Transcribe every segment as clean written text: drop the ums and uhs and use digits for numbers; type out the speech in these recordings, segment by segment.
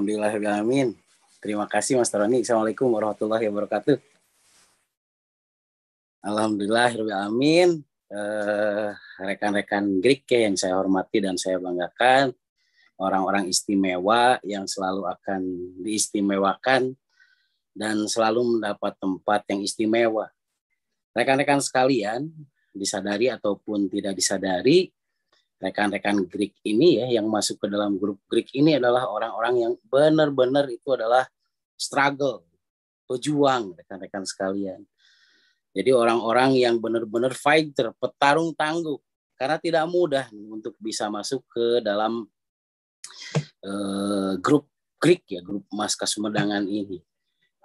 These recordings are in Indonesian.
Alhamdulillahirrahmanirrahim. Terima kasih Mas Roni. Assalamualaikum warahmatullahi wabarakatuh. Alhamdulillahirrahmanirrahim. Rekan-rekan Greek yang saya hormati dan saya banggakan, orang-orang istimewa yang selalu akan diistimewakan dan selalu mendapat tempat yang istimewa. Rekan-rekan sekalian, disadari ataupun tidak disadari, rekan-rekan Greek ini ya yang masuk ke dalam grup Greek ini adalah orang-orang yang benar-benar itu adalah struggle, pejuang rekan-rekan sekalian. Jadi orang-orang yang benar-benar fighter, petarung tangguh, karena tidak mudah untuk bisa masuk ke dalam grup Greek ya, grup Mas Kasumedangan ini.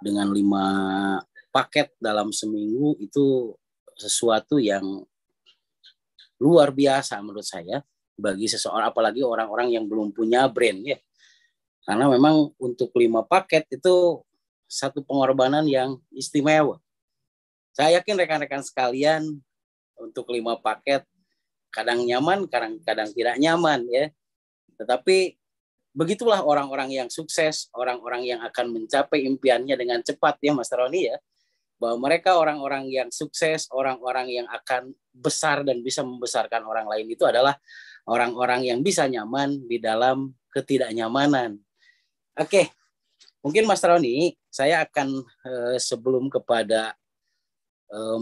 Dengan 5 paket dalam seminggu itu sesuatu yang luar biasa menurut saya bagi seseorang, apalagi orang-orang yang belum punya brand ya. Karena memang untuk 5 paket itu satu pengorbanan yang istimewa. Saya yakin rekan-rekan sekalian untuk 5 paket kadang nyaman, kadang tidak nyaman ya. Tetapi begitulah orang-orang yang sukses, orang-orang yang akan mencapai impiannya dengan cepat ya Mas Roni ya. Bahwa mereka orang-orang yang sukses, orang-orang yang akan besar dan bisa membesarkan orang lain itu adalah orang-orang yang bisa nyaman di dalam ketidaknyamanan. Oke, mungkin Mas Roni, saya akan sebelum kepada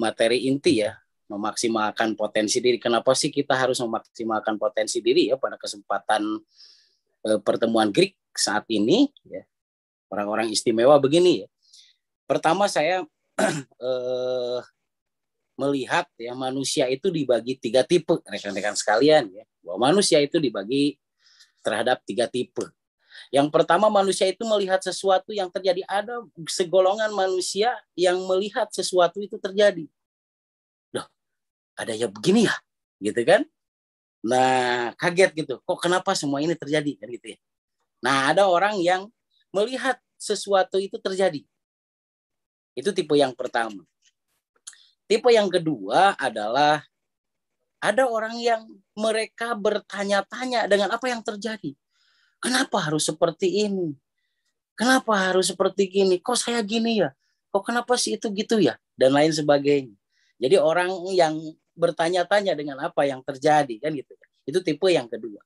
materi inti ya, memaksimalkan potensi diri. Kenapa sih kita harus memaksimalkan potensi diri ya pada kesempatan pertemuan Greek saat ini? Ya. Orang-orang istimewa begini ya. Pertama saya melihat ya manusia itu dibagi 3 tipe rekan-rekan sekalian ya, bahwa manusia itu dibagi terhadap 3 tipe. Yang pertama, manusia itu melihat sesuatu yang terjadi. Ada segolongan manusia yang melihat sesuatu itu terjadi. Loh, ada ya begini ya, gitu kan? Nah, kaget gitu. Kok kenapa semua ini terjadi kan gitu ya? Nah, ada orang yang melihat sesuatu itu terjadi. Itu tipe yang pertama. Tipe yang kedua adalah ada orang yang mereka bertanya-tanya dengan apa yang terjadi. Kenapa harus seperti ini? Kenapa harus seperti gini? Kok saya gini ya? Kok kenapa sih itu gitu ya? Dan lain sebagainya. Jadi orang yang bertanya-tanya dengan apa yang terjadi kan gitu. Itu tipe yang kedua.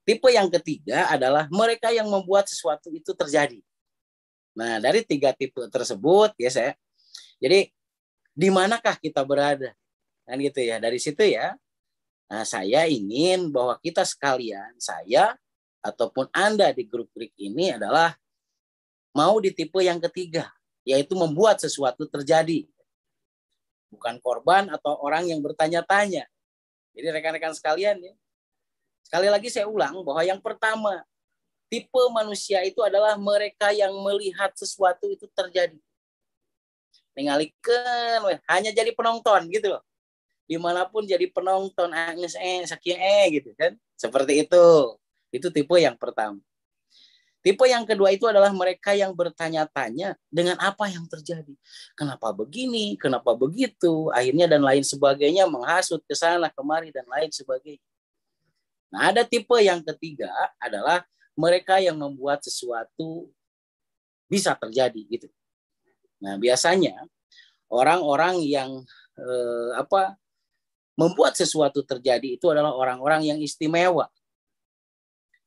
Tipe yang ketiga adalah mereka yang membuat sesuatu itu terjadi. Nah, dari 3 tipe tersebut ya saya. Jadi di manakah kita berada? Kan gitu ya. Dari situ ya. Nah, saya ingin bahwa kita sekalian, saya ataupun Anda di grup Greek ini adalah mau di tipe yang ketiga, yaitu membuat sesuatu terjadi. Bukan korban atau orang yang bertanya-tanya. Jadi rekan-rekan sekalian ya. Sekali lagi saya ulang bahwa yang pertama, tipe manusia itu adalah mereka yang melihat sesuatu itu terjadi. Mengalihkan, hanya jadi penonton gitu loh. Dimanapun jadi penonton, saking gitu kan. Seperti itu. Itu tipe yang pertama. Tipe yang kedua itu adalah mereka yang bertanya-tanya dengan apa yang terjadi. Kenapa begini, kenapa begitu, akhirnya dan lain sebagainya, menghasut ke sana, kemari, dan lain sebagainya. Nah, ada tipe yang ketiga adalah mereka yang membuat sesuatu bisa terjadi gitu. Nah, biasanya orang-orang yang membuat sesuatu terjadi itu adalah orang-orang yang istimewa.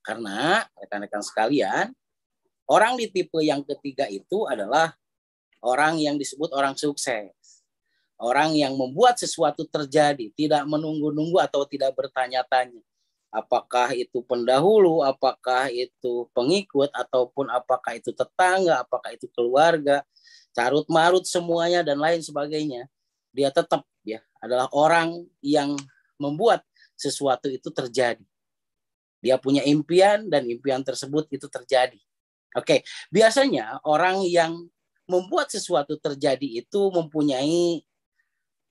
Karena rekan-rekan sekalian, orang di tipe yang ketiga itu adalah orang yang disebut orang sukses. Orang yang membuat sesuatu terjadi, tidak menunggu-nunggu atau tidak bertanya-tanya. Apakah itu pendahulu, apakah itu pengikut, ataupun apakah itu tetangga, apakah itu keluarga, carut-marut semuanya dan lain sebagainya. Dia tetap ya adalah orang yang membuat sesuatu itu terjadi. Dia punya impian dan impian tersebut itu terjadi. Oke, biasanya orang yang membuat sesuatu terjadi itu mempunyai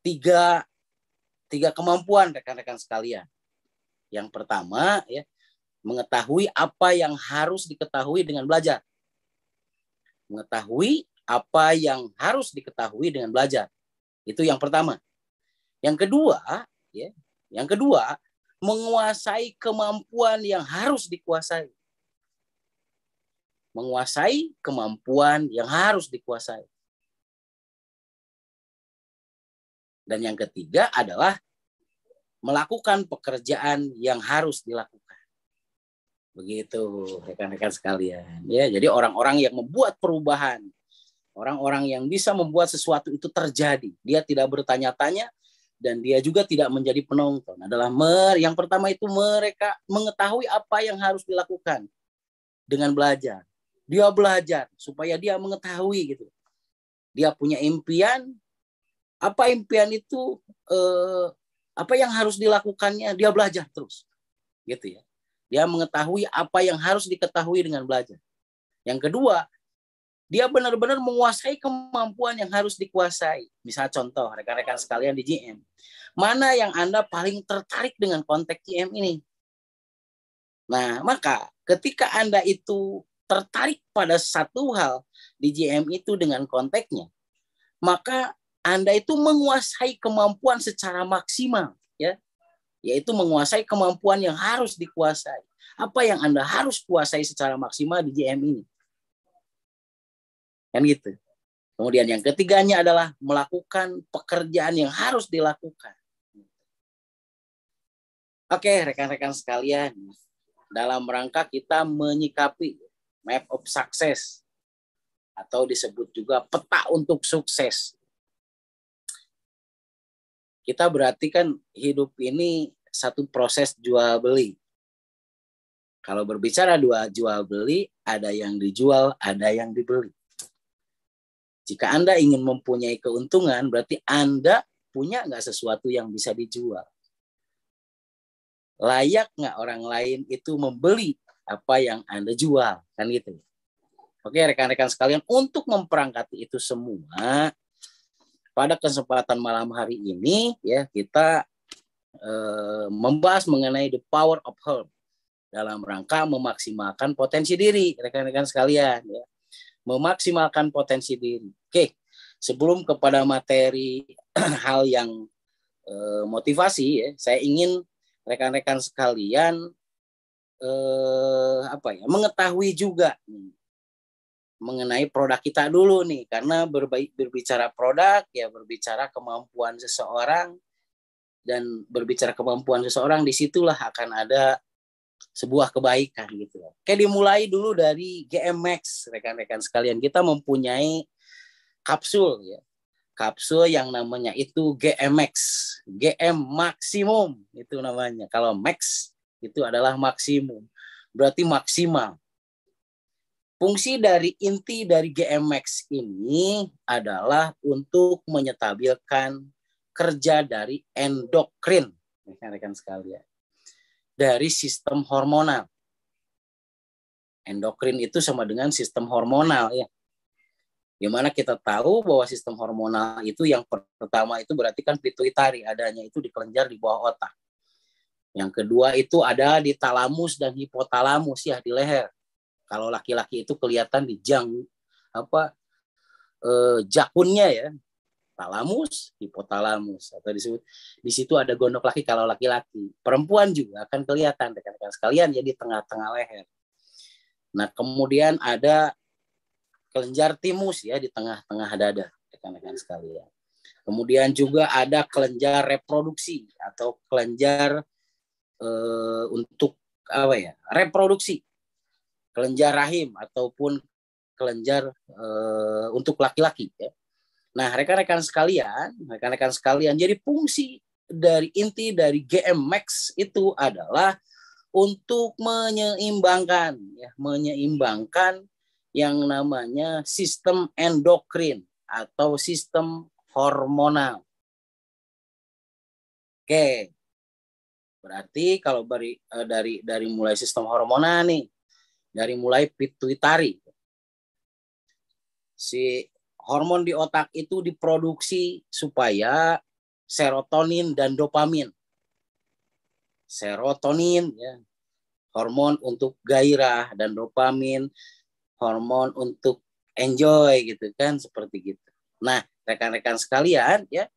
tiga kemampuan rekan-rekan sekalian. Yang pertama ya, mengetahui apa yang harus diketahui dengan belajar. Mengetahui apa yang harus diketahui dengan belajar. Itu yang pertama. Yang kedua, menguasai kemampuan yang harus dikuasai. menguasai kemampuan yang harus dikuasai. Dan yang ketiga adalah melakukan pekerjaan yang harus dilakukan. Begitu rekan-rekan sekalian. Ya, jadi orang-orang yang membuat perubahan, orang-orang yang bisa membuat sesuatu itu terjadi, dia tidak bertanya-tanya dan dia juga tidak menjadi penonton. Adalah yang pertama itu mereka mengetahui apa yang harus dilakukan dengan belajar. Dia belajar supaya dia mengetahui gitu. Dia punya impian, apa impian itu, apa yang harus dilakukannya, dia belajar terus, gitu ya. Dia mengetahui apa yang harus diketahui dengan belajar. Yang kedua, dia benar-benar menguasai kemampuan yang harus dikuasai. Misal contoh, rekan-rekan sekalian di GM, mana yang Anda paling tertarik dengan konteks GM ini? Nah, maka ketika Anda itu tertarik pada satu hal di GM itu dengan konteksnya, maka Anda itu menguasai kemampuan secara maksimal, ya, yaitu menguasai kemampuan yang harus dikuasai. Apa yang Anda harus kuasai secara maksimal di GM ini, kan gitu. Kemudian yang ketiganya adalah melakukan pekerjaan yang harus dilakukan. Oke, rekan-rekan sekalian, dalam rangka kita menyikapi map of success atau disebut juga peta untuk sukses. Kita berarti kan hidup ini satu proses jual beli. Kalau berbicara dua jual beli, ada yang dijual, ada yang dibeli. Jika Anda ingin mempunyai keuntungan, berarti Anda punya nggak sesuatu yang bisa dijual? Layak nggak orang lain itu membeli apa yang Anda jual? Kan gitu. Oke, rekan-rekan sekalian, untuk memperangkati itu semua, pada kesempatan malam hari ini ya kita membahas mengenai the power of health dalam rangka memaksimalkan potensi diri, rekan-rekan sekalian ya. Memaksimalkan potensi diri. Oke, sebelum kepada materi hal yang motivasi ya, saya ingin rekan-rekan sekalian mengetahui juga mengenai produk kita dulu nih, karena berbicara produk ya berbicara kemampuan seseorang, dan berbicara kemampuan seseorang disitulah akan ada sebuah kebaikan gitu. Oke, dimulai dulu dari GM Max, rekan-rekan sekalian. Kita mempunyai kapsul ya, kapsul yang namanya itu GM Max, GM maksimum itu namanya. Kalau Max itu adalah maksimum, berarti maksimal. Fungsi dari inti dari GM Max ini adalah untuk menyetabilkan kerja dari endokrin, rekan-rekan sekalian, dari sistem hormonal. Endokrin itu sama dengan sistem hormonal ya. Dimana kita tahu bahwa sistem hormonal itu yang pertama itu berarti kan pituitari, adanya itu di kelenjar di bawah otak. Yang kedua itu ada di talamus dan hipotalamus ya, di leher. Kalau laki-laki itu kelihatan di jakunnya ya, talamus, hipotalamus, atau disebut di situ ada gondok laki kalau laki-laki. Perempuan juga akan kelihatan rekan-rekan sekalian ya, di tengah-tengah leher. Nah, kemudian ada kelenjar timus ya di tengah-tengah dada, rekan-rekan sekalian. Kemudian juga ada kelenjar reproduksi atau kelenjar untuk reproduksi, kelenjar rahim ataupun kelenjar untuk laki-laki ya. Nah, rekan-rekan sekalian, jadi fungsi dari inti dari GM Max itu adalah untuk menyeimbangkan yang namanya sistem endokrin atau sistem hormonal. Oke. Berarti kalau dari mulai sistem hormonal nih, dari mulai pituitari, si hormon di otak itu diproduksi supaya serotonin dan dopamin. Serotonin ya, hormon untuk gairah, dan dopamin hormon untuk enjoy gitu kan, seperti gitu. Nah, rekan-rekan sekalian ya,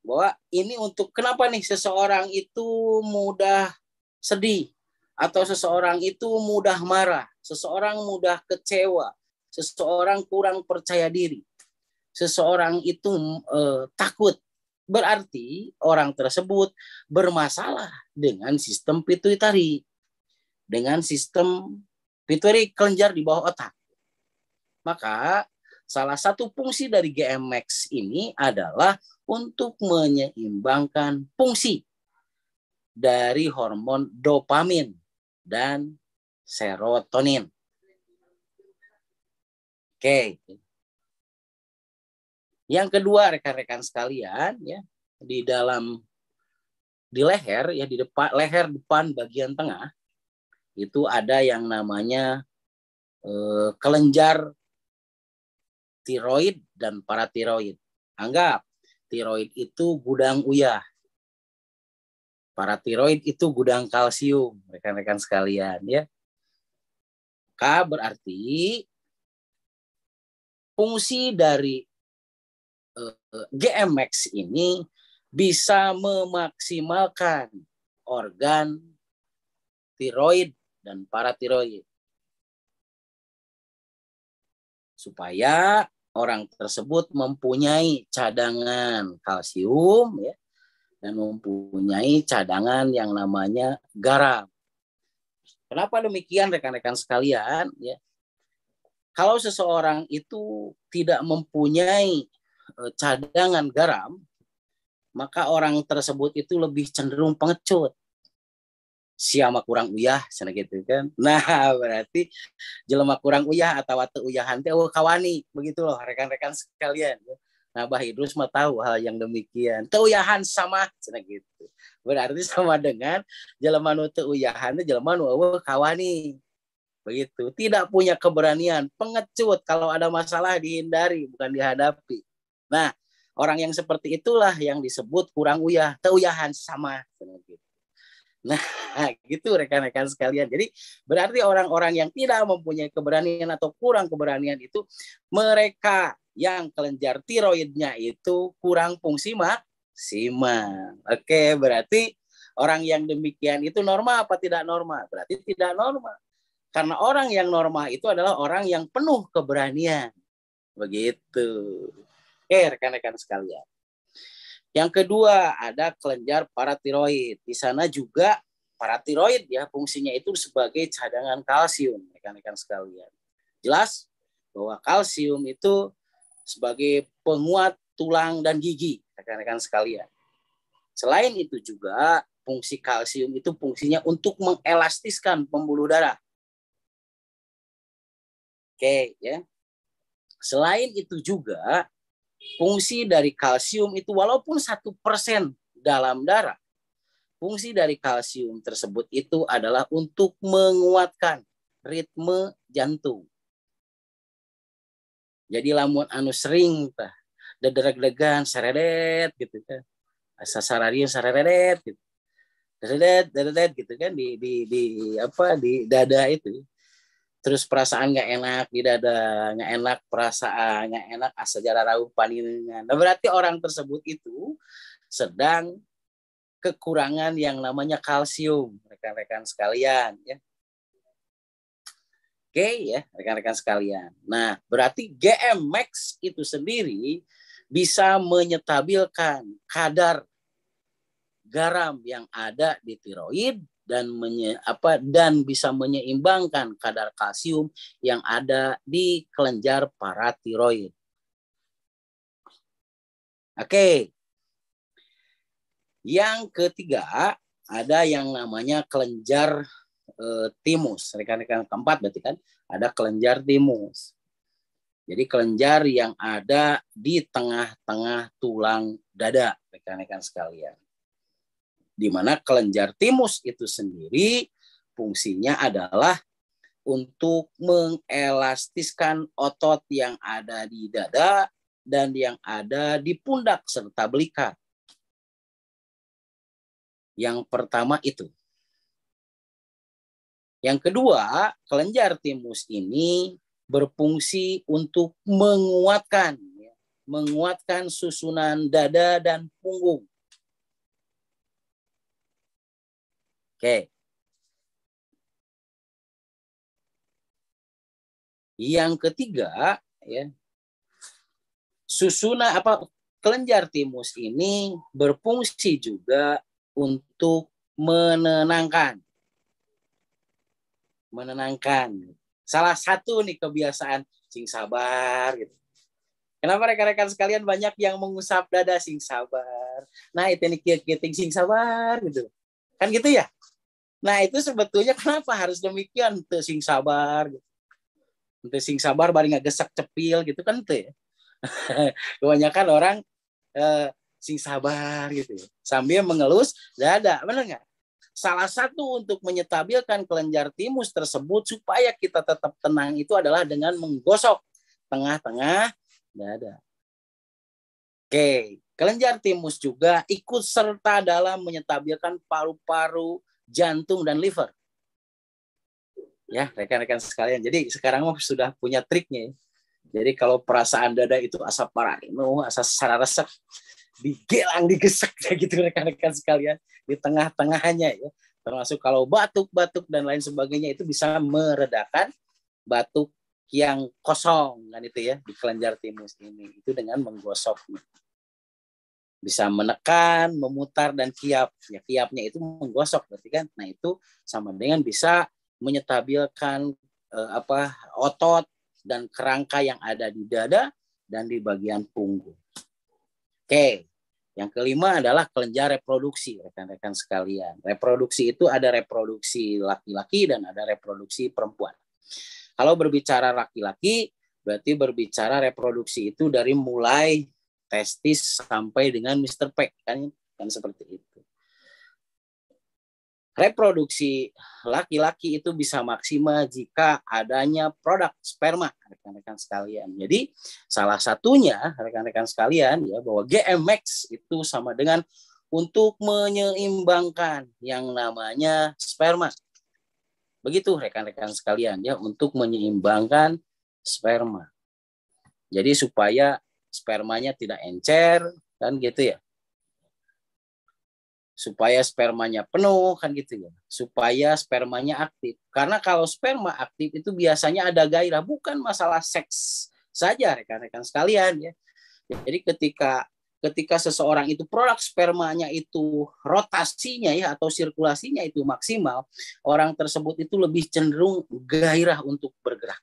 bahwa ini untuk kenapa nih seseorang itu mudah sedih atau seseorang itu mudah marah, seseorang mudah kecewa, seseorang kurang percaya diri, seseorang itu takut, berarti orang tersebut bermasalah dengan sistem pituitari, dengan sistem pituitari kelenjar di bawah otak. Maka salah satu fungsi dari GMX ini adalah untuk menyeimbangkan fungsi dari hormon dopamin dan serotonin. Oke. Yang kedua, rekan-rekan sekalian, ya, di leher, ya, di depan leher depan bagian tengah itu ada yang namanya kelenjar tiroid dan paratiroid. Anggap tiroid itu gudang uyah. Paratiroid itu gudang kalsium, rekan-rekan sekalian, ya. K berarti fungsi dari GMX ini bisa memaksimalkan organ tiroid dan paratiroid supaya orang tersebut mempunyai cadangan kalsium, ya, dan mempunyai cadangan yang namanya garam. Kenapa demikian, rekan-rekan sekalian? Ya, kalau seseorang itu tidak mempunyai cadangan garam, maka orang tersebut itu lebih cenderung pengecut. Siama kurang uyah, sana gitu kan. Nah, berarti jelema kurang uyah atau uyahan teh kawani, begitu loh rekan-rekan sekalian. Nah, Bah Idrus mah tahu hal yang demikian. Teuyahan sama, sana gitu. Berarti sama dengan jelema nu teu uyahan teh jelema nu eueuh kawani. Begitu. Tidak punya keberanian, pengecut, kalau ada masalah dihindari, bukan dihadapi. Nah, orang yang seperti itulah yang disebut kurang uyah, teuyahan sama, gitu. Nah, gitu rekan-rekan sekalian. Jadi berarti orang-orang yang tidak mempunyai keberanian atau kurang keberanian itu mereka yang kelenjar tiroidnya itu kurang fungsi maksimal. Oke, berarti orang yang demikian itu normal apa tidak normal? Berarti tidak normal. Karena orang yang normal itu adalah orang yang penuh keberanian. Begitu. Oke, rekan-rekan sekalian. Yang kedua, ada kelenjar paratiroid. Di sana juga paratiroid, ya, fungsinya itu sebagai cadangan kalsium, rekan-rekan sekalian. Jelas bahwa kalsium itu sebagai penguat tulang dan gigi, rekan-rekan sekalian. Selain itu juga fungsi kalsium itu fungsinya untuk mengelastiskan pembuluh darah. Oke, ya. Selain itu juga fungsi dari kalsium itu walaupun 1% dalam darah, fungsi dari kalsium tersebut itu adalah untuk menguatkan ritme jantung. Jadi lamun anu sering tah dedeg-degan seredet gitu kan. Asa sararieu seredet gitu. Dedet gitu kan di dada itu. Terus perasaan nggak enak di dada, nggak enak perasaan, nggak enak asa jara rauh paningan. Nah, berarti orang tersebut itu sedang kekurangan yang namanya kalsium, rekan-rekan sekalian, ya. Oke, ya, rekan-rekan sekalian. Nah, berarti GMX itu sendiri bisa menyetabilkan kadar garam yang ada di tiroid dan bisa menyeimbangkan kadar kalsium yang ada di kelenjar paratiroid. Oke. Yang ketiga, ada yang namanya kelenjar timus. Rekan-rekan keempat berarti kan ada kelenjar timus. Jadi kelenjar yang ada di tengah-tengah tulang dada, rekan-rekan sekalian. Di mana kelenjar timus itu sendiri fungsinya adalah untuk mengelastiskan otot yang ada di dada dan yang ada di pundak serta belikat. Yang pertama itu. Yang kedua, kelenjar timus ini berfungsi untuk menguatkan susunan dada dan punggung. Oke. Yang ketiga, ya, kelenjar timus ini berfungsi juga untuk menenangkan. Salah satu nih kebiasaan sing sabar gitu. Kenapa rekan-rekan sekalian banyak yang mengusap dada sing sabar. Nah, itu nih kieu-kieu sing sabar gitu. Kan gitu ya? Nah, itu sebetulnya kenapa harus demikian teu sing sabar gitu. Teu sing sabar bari ngagesak cepil gitu kan teu ya. Kebanyakan orang sing sabar gitu ya. Sambil mengelus dada, benar nggak? Salah satu untuk menyetabilkan kelenjar timus tersebut supaya kita tetap tenang itu adalah dengan menggosok tengah-tengah dada. Oke, kelenjar timus juga ikut serta dalam menyetabilkan paru-paru, jantung, dan liver. Ya, rekan-rekan sekalian. Jadi sekarang sudah punya triknya. Jadi kalau perasaan dada itu asa parano, asa sararesek, digelang, digesek kayak gitu rekan-rekan sekalian di tengah-tengahnya ya. Termasuk kalau batuk-batuk dan lain sebagainya itu bisa meredakan batuk yang kosong kan itu ya di kelenjar timus ini. Itu dengan menggosok. Bisa menekan, memutar dan kiap. Ya, kiapnya itu menggosok berarti kan. Nah, itu sama dengan bisa menyetabilkan otot dan kerangka yang ada di dada dan di bagian punggung. Oke, yang kelima adalah kelenjar reproduksi, rekan-rekan sekalian. Reproduksi itu ada reproduksi laki-laki dan ada reproduksi perempuan. Kalau berbicara laki-laki, berarti berbicara reproduksi itu dari mulai testis sampai dengan Mr. P, kan seperti itu. Reproduksi laki-laki itu bisa maksimal jika adanya produk sperma, rekan-rekan sekalian. Jadi salah satunya rekan-rekan sekalian ya bahwa GMX itu sama dengan untuk menyeimbangkan yang namanya sperma. Begitu rekan-rekan sekalian ya, untuk menyeimbangkan sperma. Jadi supaya spermanya tidak encer kan gitu ya. Supaya spermanya penuh kan gitu ya. Supaya spermanya aktif. Karena kalau sperma aktif itu biasanya ada gairah, bukan masalah seks saja rekan-rekan sekalian ya. Jadi ketika seseorang itu produk spermanya itu rotasinya ya atau sirkulasinya itu maksimal, orang tersebut itu lebih cenderung gairah untuk bergerak.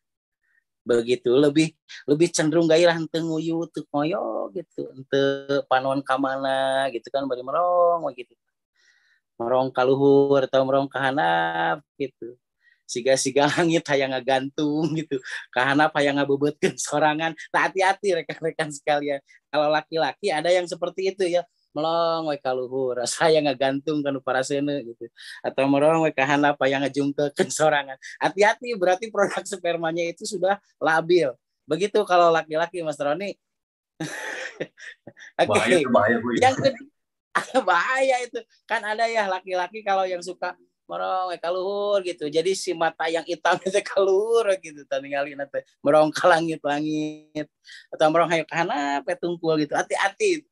Begitu, lebih cenderung gairah henteu nguyu teu ngoyo gitu, henteu panon ka mana gitu kan, bari merong gitu. Merong ka luhur atau merong ka handap gitu. Siga-siga langit hayang ngagantung gitu. Ka handap hayang ngabebeutkeun sorangan. Nah, hati-hati rekan-rekan sekalian. Kalau laki-laki ada yang seperti itu ya. Melong we ka luhur, asa hayang ngagantung ka nu paraseuna gitu. Atau merong we ka handap hayang ngajungkeun sorangan. Hati-hati, berarti produk spermanya itu sudah labil. Begitu kalau laki-laki, Mas Roni. Oke. Bahaya tuh, bahaya Bu. Yang kedua, bahaya itu. Kan ada ya laki-laki kalau yang suka merong ka luhur gitu. Jadi si mata yang hitam itu ka luhur gitu. Ningali nanti merong ka langit-langit atau merong hayu ka handap tungkul gitu. Hati-hati.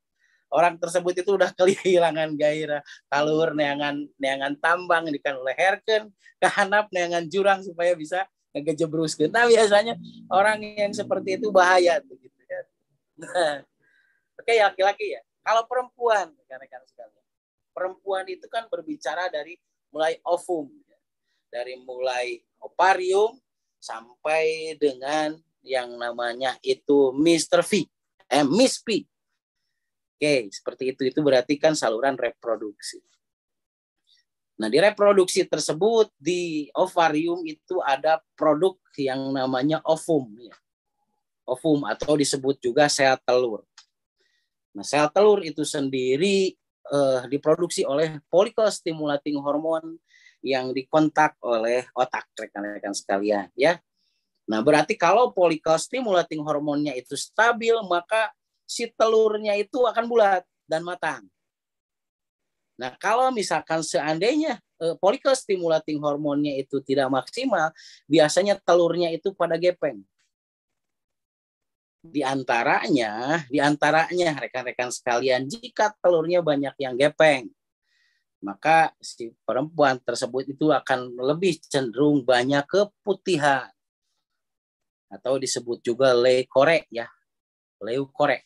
Orang tersebut itu udah kehilangan gairah. Ka luhur neangan tambang dikan leherkeun, ka handap neangan jurang supaya bisa ngejebruskeun. Nah, biasanya orang yang seperti itu bahaya tuh gitu ya. Nah, oke, laki-laki ya. Kalau perempuan, rekan-rekan sekalian, perempuan itu kan berbicara dari mulai ovum, dari mulai ovarium sampai dengan yang namanya itu Mr. V, Miss P. Oke, seperti itu. Itu berarti kan saluran reproduksi. Nah, di reproduksi tersebut, di ovarium itu ada produk yang namanya ovum. Ya. Ovum atau disebut juga sel telur. Nah, sel telur itu sendiri diproduksi oleh follicle stimulating hormone yang dikontak oleh otak, rekan-rekan sekalian. Ya. Nah, berarti kalau follicle stimulating hormonnya itu stabil, maka si telurnya itu akan bulat dan matang. Nah, kalau misalkan seandainya follicle stimulating hormonnya itu tidak maksimal, biasanya telurnya itu pada gepeng. Di antaranya rekan-rekan sekalian, jika telurnya banyak yang gepeng, maka si perempuan tersebut itu akan lebih cenderung banyak keputihan. atau disebut juga leucore ya, leucore.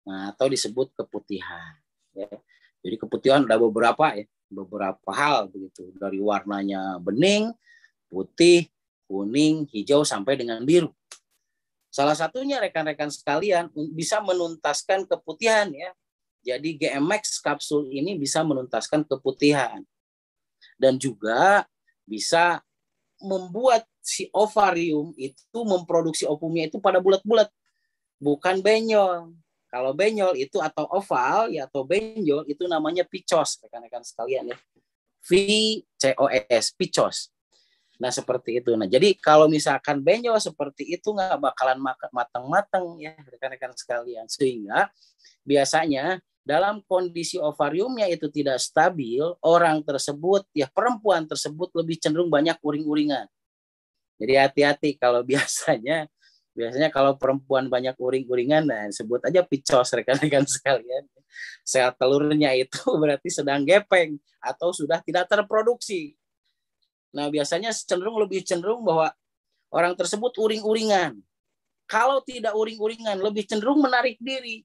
Nah, atau disebut keputihan. Ya. Jadi keputihan ada beberapa ya, beberapa hal begitu, dari warnanya bening, putih, kuning, hijau sampai dengan biru. Salah satunya rekan-rekan sekalian bisa menuntaskan keputihan ya. Jadi GMX kapsul ini bisa menuntaskan keputihan dan juga bisa membuat si ovarium itu memproduksi ovumnya itu pada bulat-bulat, bukan benyol. Kalau benyol itu atau oval ya atau benjol itu namanya picos rekan-rekan sekalian ya. VCOS, picos. Nah seperti itu. Nah jadi kalau misalkan benyol seperti itu nggak bakalan matang-matang ya rekan-rekan sekalian. Sehingga biasanya dalam kondisi ovariumnya itu tidak stabil, orang tersebut ya perempuan tersebut lebih cenderung banyak uring-uringan. Jadi hati-hati kalau biasanya kalau perempuan banyak uring-uringan, nah sebut aja picos rekan-rekan sekalian. Sel telurnya itu berarti sedang gepeng atau sudah tidak terproduksi. Nah biasanya lebih cenderung bahwa orang tersebut uring-uringan. Kalau tidak uring-uringan, lebih cenderung menarik diri,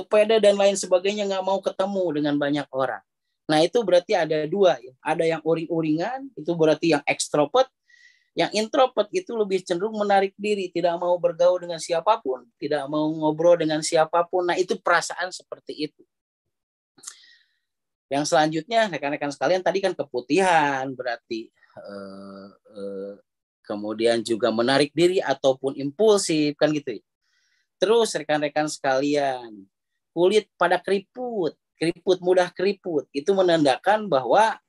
pede dan lain sebagainya, nggak mau ketemu dengan banyak orang. Nah itu berarti ada dua ya. Ada yang uring-uringan, itu berarti yang ekstrovert. Yang introvert itu lebih cenderung menarik diri, tidak mau bergaul dengan siapapun, tidak mau ngobrol dengan siapapun. Nah itu perasaan seperti itu. Yang selanjutnya rekan-rekan sekalian tadi kan keputihan berarti kemudian juga menarik diri ataupun impulsif kan gitu. Terus rekan-rekan sekalian, kulit pada keriput mudah keriput, itu menandakan bahwa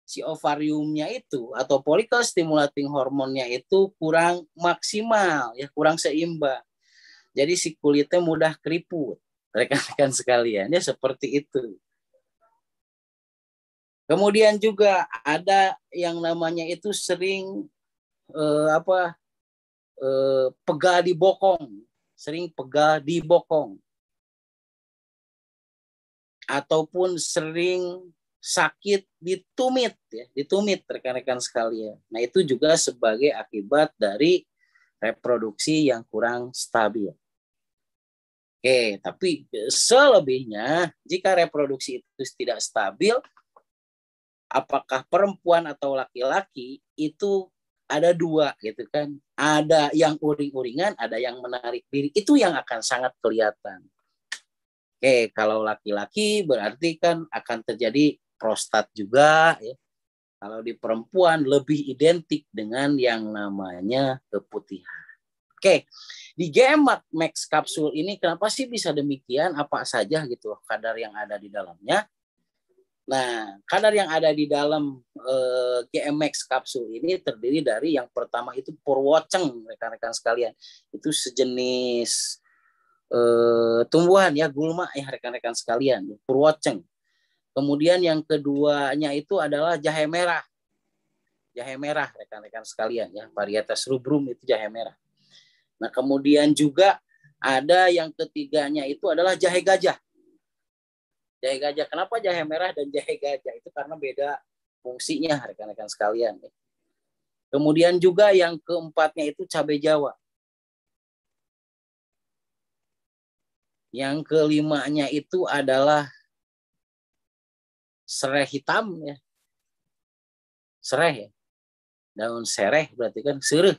si ovariumnya itu atau follicle stimulating hormonnya itu kurang maksimal ya, kurang seimbang. Jadi si kulitnya mudah keriput rekan-rekan sekalian ya, seperti itu. Kemudian juga ada yang namanya itu sering pegal di bokong, sering pegal di bokong, ataupun sering sakit di tumit ya, di tumit rekan-rekan sekalian. Nah itu juga sebagai akibat dari reproduksi yang kurang stabil. Oke, tapi selebihnya jika reproduksi itu tidak stabil, apakah perempuan atau laki-laki itu ada dua gitu kan, ada yang uring-uringan, ada yang menarik diri, itu yang akan sangat kelihatan. Oke, kalau laki-laki berarti kan akan terjadi prostat juga ya. Kalau di perempuan lebih identik dengan yang namanya keputihan. Oke, di GMX kapsul ini kenapa sih bisa demikian? Apa saja gitu kadar yang ada di dalamnya? Nah, kadar yang ada di dalam GMX kapsul ini terdiri dari yang pertama itu purwoceng rekan-rekan sekalian. Itu sejenis tumbuhan ya, gulma ya rekan-rekan sekalian, purwoceng. Kemudian yang keduanya itu adalah jahe merah. Jahe merah rekan-rekan sekalian ya, varietas rubrum itu jahe merah. Nah, kemudian juga ada yang ketiganya itu adalah jahe gajah. Jahe gajah. Kenapa jahe merah dan jahe gajah? Itu karena beda fungsinya rekan-rekan sekalian. Kemudian juga yang keempatnya itu cabai Jawa. Yang kelimanya itu adalah serai hitam ya. Serai ya. Daun sereh berarti kan sereh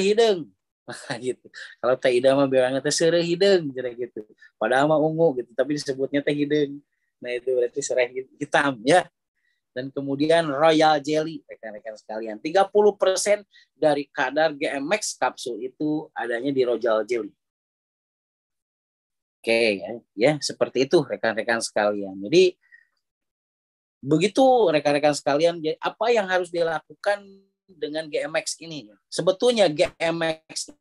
hidung gitu. Kalau teh hidung mah bilangnya teh sereh hidung gitu. Padahal mah ungu gitu, tapi disebutnya teh hidung. Nah itu berarti serai hitam ya. Dan kemudian royal jelly rekan-rekan sekalian. 30% dari kadar GMX kapsul itu adanya di royal jelly. Oke ya, seperti itu rekan-rekan sekalian. Jadi begitu rekan-rekan sekalian, apa yang harus dilakukan dengan GMX ini? Sebetulnya GMX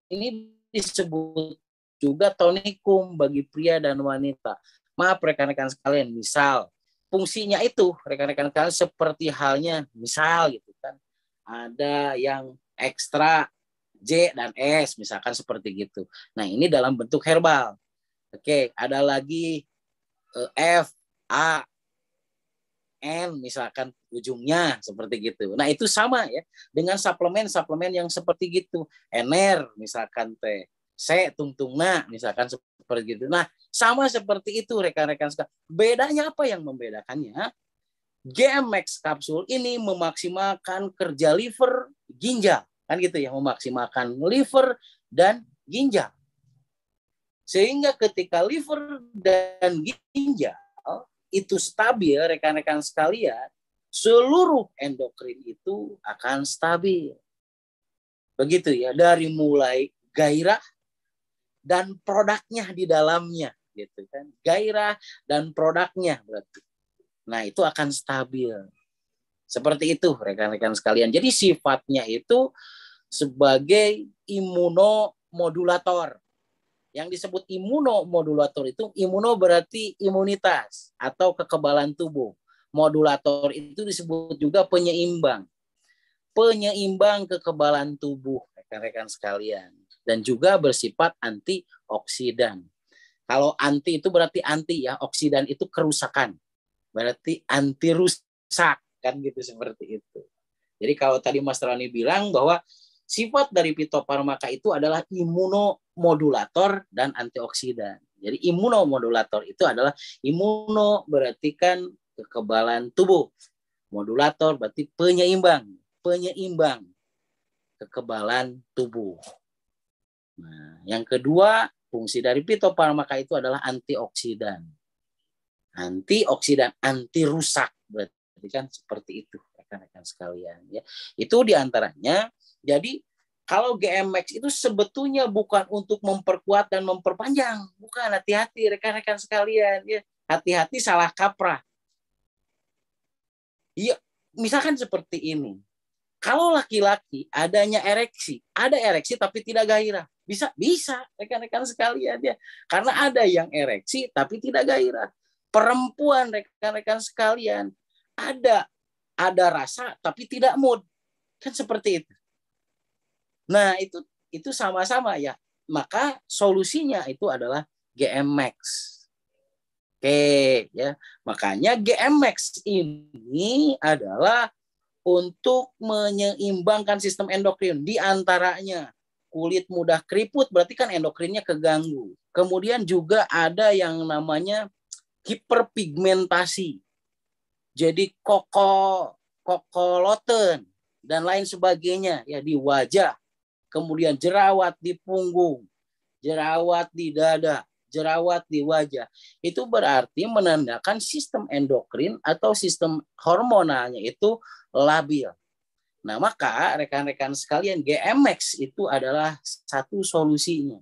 ini disebut juga tonikum bagi pria dan wanita. Maaf rekan-rekan sekalian, misal fungsinya itu rekan-rekan sekalian seperti halnya misal gitu kan, ada yang ekstra J dan S misalkan seperti gitu. Nah ini dalam bentuk herbal. Oke, ada lagi F, A, N misalkan ujungnya seperti gitu. Nah itu sama ya dengan suplemen yang seperti gitu. NR misalkan T, C tungtungna misalkan seperti gitu. Nah sama seperti itu rekan-rekan sekalian. Bedanya apa yang membedakannya? GMX kapsul ini memaksimalkan kerja liver, ginjal, kan gitu ya, memaksimalkan liver dan ginjal. Sehingga ketika liver dan ginjal itu stabil, rekan-rekan sekalian, seluruh endokrin itu akan stabil. Begitu ya, dari mulai gairah dan produknya di dalamnya, gitu kan. Gairah dan produknya berarti. Nah, itu akan stabil. Seperti itu, rekan-rekan sekalian. Jadi sifatnya itu sebagai imunomodulator. Yang disebut imunomodulator itu, imuno berarti imunitas atau kekebalan tubuh. Modulator itu disebut juga penyeimbang. Penyeimbang kekebalan tubuh, rekan-rekan sekalian. Dan juga bersifat antioksidan. Kalau anti itu berarti anti ya, oksidan itu kerusakan. Berarti anti rusak, kan gitu seperti itu. Jadi kalau tadi Mas Rani bilang bahwa sifat dari fitofarmaka itu adalah imunomodulator dan antioksidan. Jadi imunomodulator itu adalah imuno berarti kan kekebalan tubuh. Modulator berarti penyeimbang kekebalan tubuh. Nah, yang kedua, fungsi dari fitofarmaka itu adalah antioksidan. Antioksidan, anti rusak berarti kan seperti itu rekan-rekan sekalian ya. Itu diantaranya. Jadi kalau GMX itu sebetulnya bukan untuk memperkuat dan memperpanjang, bukan. Hati-hati rekan-rekan sekalian ya. Hati-hati salah kaprah. Iya, misalkan seperti ini. Kalau laki-laki adanya ereksi, ada ereksi tapi tidak gairah. Bisa rekan-rekan sekalian ya. Karena ada yang ereksi tapi tidak gairah. Perempuan rekan-rekan sekalian ada rasa tapi tidak mood. Kan seperti itu. Nah, itu sama-sama ya. Maka solusinya itu adalah GMX. Oke, ya. Makanya GMX ini adalah untuk menyeimbangkan sistem endokrin. Di antaranya kulit mudah keriput, berarti kan endokrinnya keganggu. Kemudian juga ada yang namanya hiperpigmentasi. Jadi kokoloten dan lain sebagainya ya di wajah. Kemudian jerawat di punggung, jerawat di dada, jerawat di wajah. Itu berarti menandakan sistem endokrin atau sistem hormonalnya itu labil. Nah, maka rekan-rekan sekalian, GMX itu adalah satu solusinya.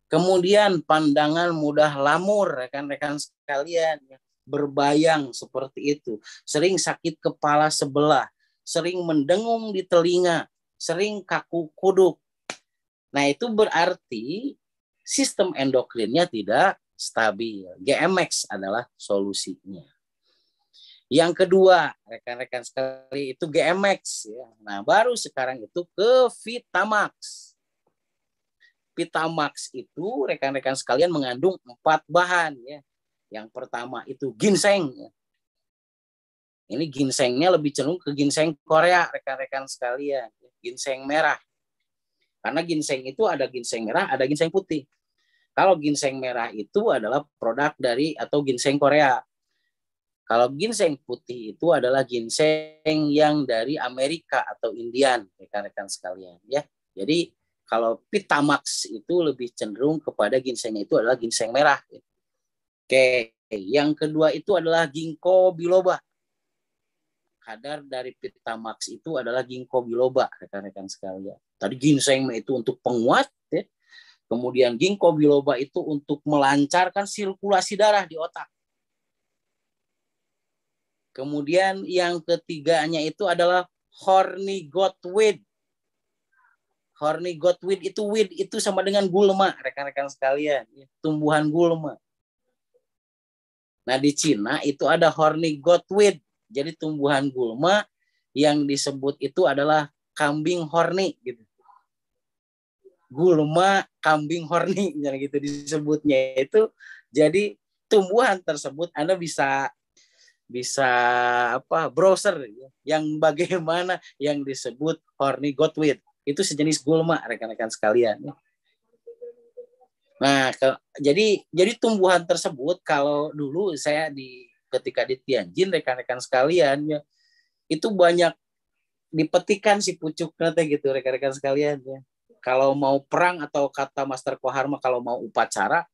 Kemudian pandangan mudah lamur, rekan-rekan sekalian, berbayang seperti itu. Sering sakit kepala sebelah, sering mendengung di telinga, sering kaku kuduk. Nah, itu berarti sistem endokrinnya tidak stabil. GMX adalah solusinya. Yang kedua, rekan-rekan sekali, itu GMX. Ya. Nah, baru sekarang itu ke Vitamax. Vitamax itu, rekan-rekan sekalian, mengandung 4 bahan. Ya. Yang pertama itu ginseng. Ya. Ini ginsengnya lebih cenderung ke ginseng Korea, rekan-rekan sekalian. Ginseng merah. Karena ginseng itu ada ginseng merah, ada ginseng putih. Kalau ginseng merah itu adalah produk dari atau ginseng Korea. Kalau ginseng putih itu adalah ginseng yang dari Amerika atau Indian, rekan-rekan sekalian. Ya, jadi kalau Vitamax itu lebih cenderung kepada ginseng itu adalah ginseng merah. Oke, yang kedua itu adalah ginkgo biloba. Kadar dari Vitamax itu adalah ginkgo biloba, rekan-rekan sekalian. Tadi ginseng itu untuk penguat, ya. Kemudian ginkgo biloba itu untuk melancarkan sirkulasi darah di otak. Kemudian yang ketiganya itu adalah horny goatweed. Horny goatweed itu weed itu sama dengan gulma, rekan-rekan sekalian, tumbuhan gulma. Nah, di Cina itu ada horny goatweed. Jadi tumbuhan gulma yang disebut itu adalah kambing horny gitu. Gulma kambing horny gitu disebutnya itu. Jadi tumbuhan tersebut Anda bisa bisa apa browser yang bagaimana yang disebut horny goatweed. Itu sejenis gulma rekan-rekan sekalian. Nah, jadi tumbuhan tersebut kalau dulu saya ketika di Tianjin rekan-rekan sekalian ya, itu banyak dipetikan si pucuknya gitu rekan-rekan sekalian ya. Kalau mau perang atau kata Master Koharma kalau mau upacara,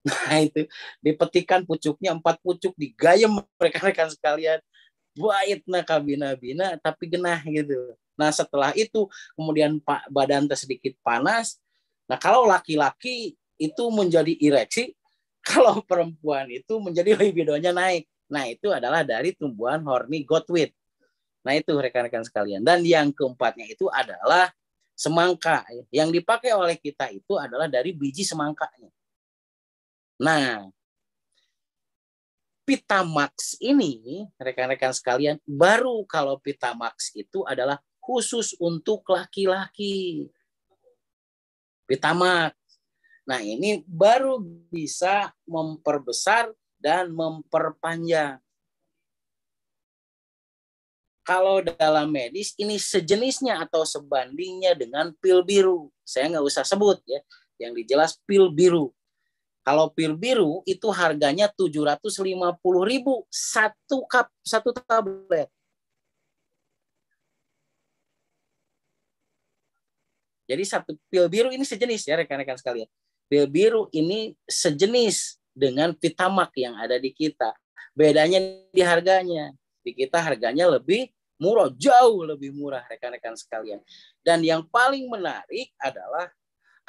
nah itu dipetikan pucuknya 4 pucuk digayem rekan-rekan sekalian. Bait na kabina-bina tapi genah gitu. Nah setelah itu kemudian badan sedikit panas. Nah kalau laki-laki itu menjadi ereksi, kalau perempuan itu menjadi libidonya naik. Nah itu adalah dari tumbuhan horny goatweed. Nah itu rekan-rekan sekalian. Dan yang keempatnya itu adalah semangka. Yang dipakai oleh kita itu adalah dari biji semangkanya. Nah Pitamax ini rekan-rekan sekalian, baru kalau Pitamax itu adalah khusus untuk laki-laki. Pitamax. Nah, ini baru bisa memperbesar dan memperpanjang. Kalau dalam medis, ini sejenisnya atau sebandingnya dengan pil biru. Saya nggak usah sebut ya, yang dijelas pil biru. Kalau pil biru itu harganya 750.000 satu tablet. Jadi satu pil biru ini sejenis ya rekan-rekan sekalian. Pil biru ini sejenis dengan Vitamak yang ada di kita. Bedanya di harganya. Di kita harganya lebih murah, jauh lebih murah rekan-rekan sekalian. Dan yang paling menarik adalah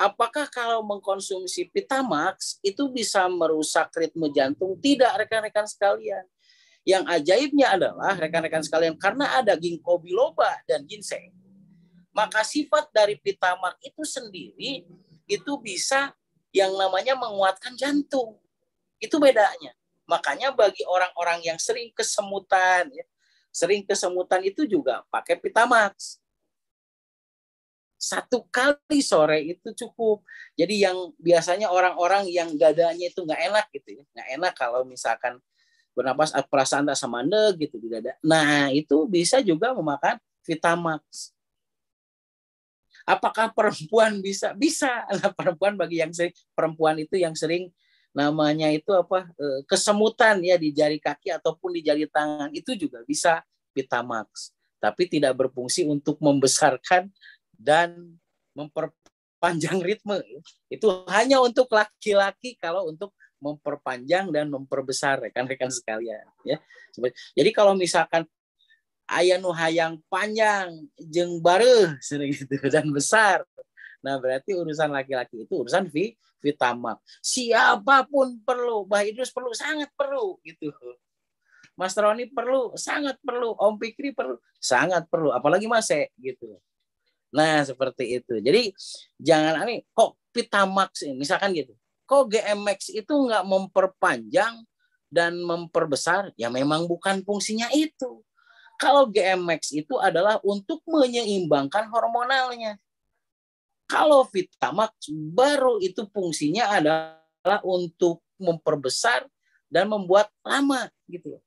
apakah kalau mengkonsumsi Vitamax itu bisa merusak ritme jantung? Tidak rekan-rekan sekalian. Yang ajaibnya adalah rekan-rekan sekalian karena ada ginkgo biloba dan ginseng, maka sifat dari Vitamak itu sendiri itu bisa yang namanya menguatkan jantung. Itu bedanya. Makanya bagi orang-orang yang sering kesemutan, ya, sering kesemutan itu juga pakai Vitamax. 1 kali sore itu cukup. Jadi yang biasanya orang-orang yang dadanya itu nggak enak gitu ya, nggak enak kalau misalkan bernapas perasaan tak samandeg gitu di dada. Nah itu bisa juga memakan Vitamax. Apakah perempuan bisa? Bisa. Nah, perempuan bagi yang sering, perempuan itu yang sering namanya itu apa kesemutan ya di jari kaki ataupun di jari tangan itu juga bisa Vitamax. Tapi tidak berfungsi untuk membesarkan dan memperpanjang ritme. Itu hanya untuk laki-laki kalau untuk memperpanjang dan memperbesar rekan-rekan sekalian ya. Jadi kalau misalkan aya nu hayang panjang jeung bareuh gitu dan besar. Nah, berarti urusan laki-laki itu urusan Vitamak. Siapapun perlu, Mbah Idrus perlu, sangat perlu gitu. Mas Roni perlu, sangat perlu. Om Fikri perlu, sangat perlu. Apalagi Mas gitu. Nah, seperti itu. Jadi jangan aneh, kok Vitamax ini misalkan gitu. Kok GMX itu nggak memperpanjang dan memperbesar? Ya memang bukan fungsinya itu. Kalau GMX itu adalah untuk menyeimbangkan hormonalnya. Kalau Vitamax baru itu fungsinya adalah untuk memperbesar dan membuat lama gitu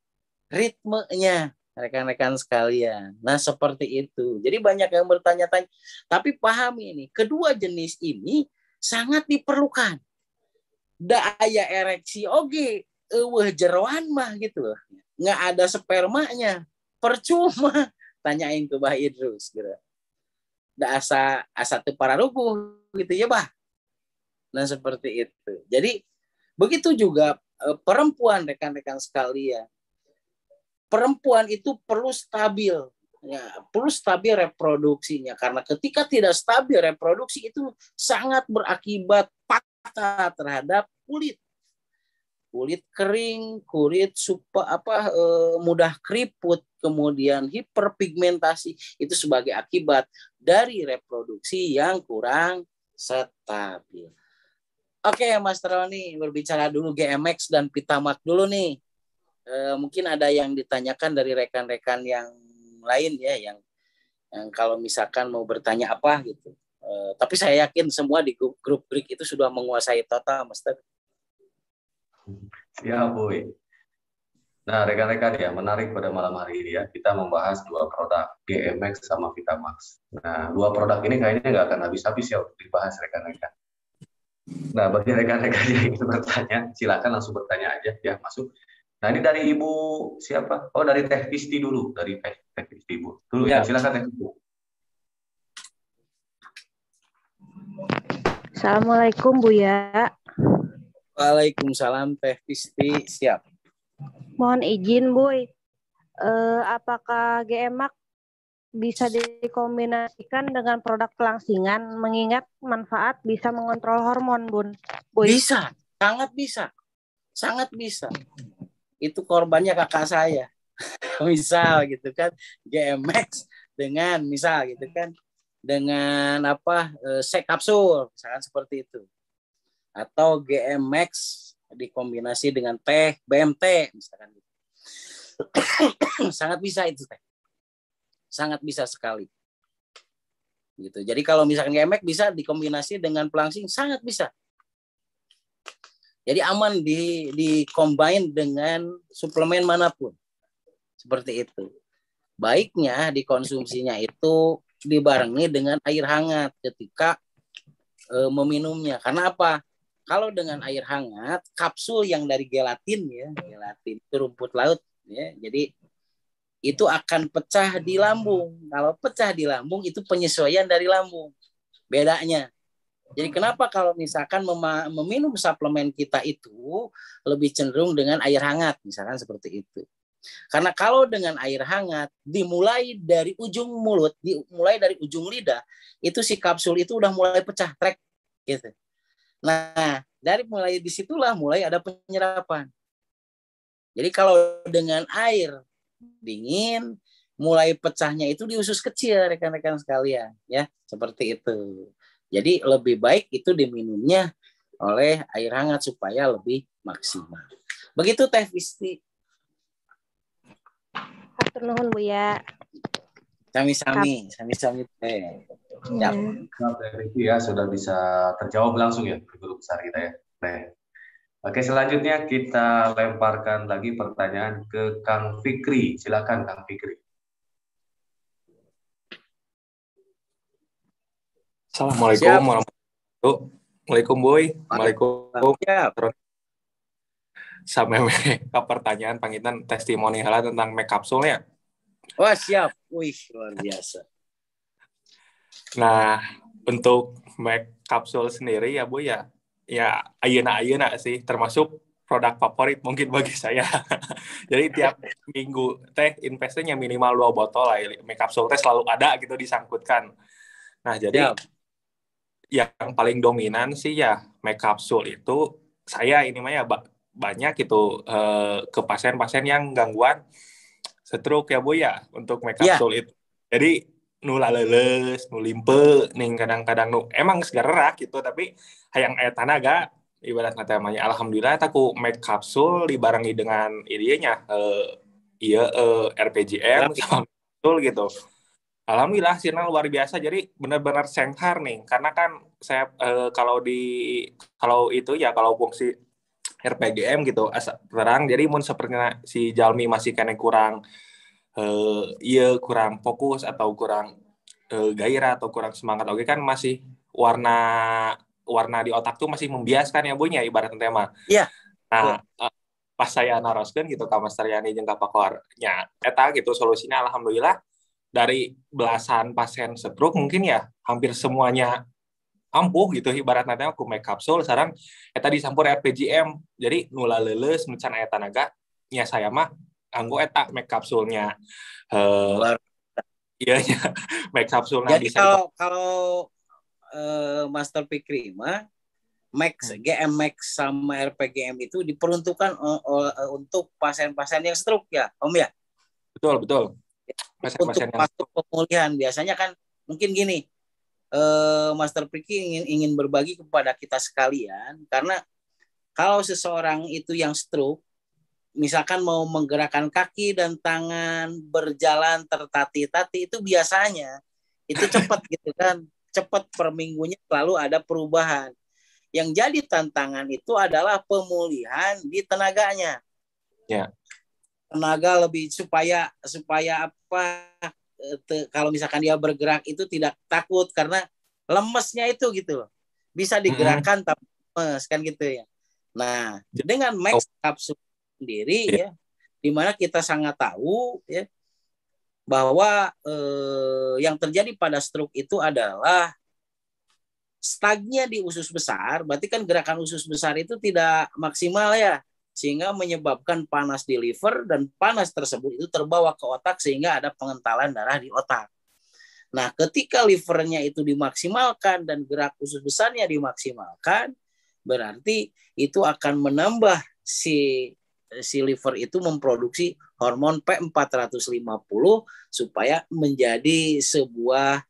ritmenya rekan-rekan sekalian. Nah seperti itu. Jadi banyak yang bertanya-tanya. Tapi pahami ini, kedua jenis ini sangat diperlukan. Daya ereksi oge, jeroan mah gitu. Nggak ada spermanya. Percuma. Tanyain ke Bah Idrus. Gitu. Asa tuh para rubuh gitu ya Bah. Nah seperti itu. Jadi begitu juga perempuan rekan-rekan sekalian. Perempuan itu perlu stabil, ya, perlu stabil reproduksinya karena ketika tidak stabil reproduksi itu sangat berakibat patah terhadap kulit kering, kulit mudah keriput, kemudian hiperpigmentasi itu sebagai akibat dari reproduksi yang kurang stabil. Oke, Mas Roni, berbicara dulu GMX dan Vitamak dulu nih. Mungkin ada yang ditanyakan dari rekan-rekan yang lain ya, yang kalau misalkan mau bertanya apa gitu. Tapi saya yakin semua di grup Greek itu sudah menguasai total, Master. Ya, boy. Nah, rekan-rekan ya, menarik pada malam hari ini ya, kita membahas dua produk, GMX sama Vitamax. Nah, dua produk ini kayaknya nggak akan habis-habis ya untuk dibahas rekan-rekan. Nah, bagi rekan-rekan yang ingin bertanya, silakan langsung bertanya aja ya, masuk. Nah, ini dari Ibu siapa? Oh, dari Teh Pisti dulu, dari Teh Pisti Bu. Dulu ya, Ya. silakan Teh Pisti. Assalamualaikum Buya. Waalaikumsalam Teh Pisti, siap. Mohon izin Buy, apakah GMAX bisa dikombinasikan dengan produk pelangsingan mengingat manfaat bisa mengontrol hormon Bun? Buy. Bisa, sangat bisa. Sangat bisa. Itu korbannya kakak saya. Misal gitu kan, GMX dengan misal gitu kan, dengan sek kapsul, misalkan seperti itu. Atau GMX dikombinasi dengan teh BMT misalkan gitu. Sangat bisa itu teh. Sangat bisa sekali. Gitu. Jadi kalau misalkan GMX bisa dikombinasi dengan pelangsing sangat bisa. Jadi aman di combine dengan suplemen manapun. Seperti itu. Baiknya dikonsumsinya itu dibarengi dengan air hangat ketika meminumnya. Karena apa? Kalau dengan air hangat, kapsul yang dari gelatin ya, gelatin itu rumput laut ya. Jadi itu akan pecah di lambung. Kalau pecah di lambung itu penyesuaian dari lambung. Bedanya. Jadi kenapa kalau misalkan meminum suplemen kita itu lebih cenderung dengan air hangat, misalkan seperti itu. Karena kalau dengan air hangat, dimulai dari ujung mulut, dimulai dari ujung lidah, itu si kapsul itu udah mulai pecah, trek, gitu. Nah, dari mulai disitulah mulai ada penyerapan. Jadi kalau dengan air dingin, mulai pecahnya itu di usus kecil, rekan-rekan sekalian, ya, seperti itu. Jadi lebih baik itu diminumnya oleh air hangat supaya lebih maksimal. Begitu Teh Fisti. Hatur nuhun Buya. Sami-sami Teh. Ya. Ya, sudah bisa terjawab langsung ya, guru besar kita ya. Nah, oke, selanjutnya kita lemparkan lagi pertanyaan ke Kang Fikri. Silakan Kang Fikri. Assalamualaikum warahmatullahi wabarakatuh. Waalaikumsalam Boy. Waalaikumsalam. Siap. Sampai ke pertanyaan pangitan testimonial tentang make kapsulnya. Wah, siap. Wih, luar biasa. Nah, untuk make kapsul sendiri ya Bu ya ayeuna sih termasuk produk favorit mungkin bagi saya. Jadi tiap minggu teh investasinya minimal 2 botol lah. Make kapsul teh selalu ada gitu disangkutkan. Nah, jadi Siap. yang paling dominan sih ya make kapsul itu saya ini mah ya banyak itu ke pasien-pasien yang gangguan stroke ya Bu ya untuk make kapsul itu. Jadi nu laleles, nu limpe, ning kadang-kadang nu emang segerak gitu tapi hayang aya tanaga ibarat kata namanya alhamdulillah aku make kapsul dibarengi dengan ininya RPGM sama kapsul gitu. Alhamdulillah hasilnya luar biasa, jadi benar-benar sengkar nih, karena kan saya kalau fungsi RPGM gitu terang, jadi mun seperti si Jalmi masih kena kurang kurang fokus atau kurang gairah atau kurang semangat, oke kan masih warna di otak tuh masih membiaskan ya bunya ibarat tema. Iya. Nah pas saya naroskeun gitu ka Master Yani jeung ka Pakornya, eta gitu solusinya alhamdulillah. Dari belasan pasien stroke mungkin ya hampir semuanya ampuh gitu ibarat nanti aku make kapsul sekarang eta disampur RPGM jadi nula leuleus mencan aya tanaga nya saya mah anggo eta make kapsulnya iya nya make kapsulnya jadi bisa kalau Master Fikri mah GMX sama RPGM itu diperuntukkan untuk pasien-pasien yang stroke ya Om ya. Betul untuk masuk pemulihan biasanya kan mungkin gini Master Fikri ingin berbagi kepada kita sekalian karena kalau seseorang itu yang stroke misalkan mau menggerakkan kaki dan tangan berjalan tertati-tati itu biasanya itu cepat gitu kan cepat per minggunya selalu ada perubahan yang jadi tantangan itu adalah pemulihan di tenaganya ya tenaga lebih supaya apa kalau misalkan dia bergerak itu tidak takut karena lemesnya itu gitu loh. Bisa digerakkan tapi lemes kan gitu ya. Nah, dengan Max Kapsul sendiri ya, di mana kita sangat tahu ya bahwa yang terjadi pada stroke itu adalah stagnya di usus besar, berarti kan gerakan usus besar itu tidak maksimal ya, sehingga menyebabkan panas di liver dan panas tersebut itu terbawa ke otak sehingga ada pengentalan darah di otak. Nah, ketika livernya itu dimaksimalkan dan gerak usus besarnya dimaksimalkan, berarti itu akan menambah si liver itu memproduksi hormon P450 supaya menjadi sebuah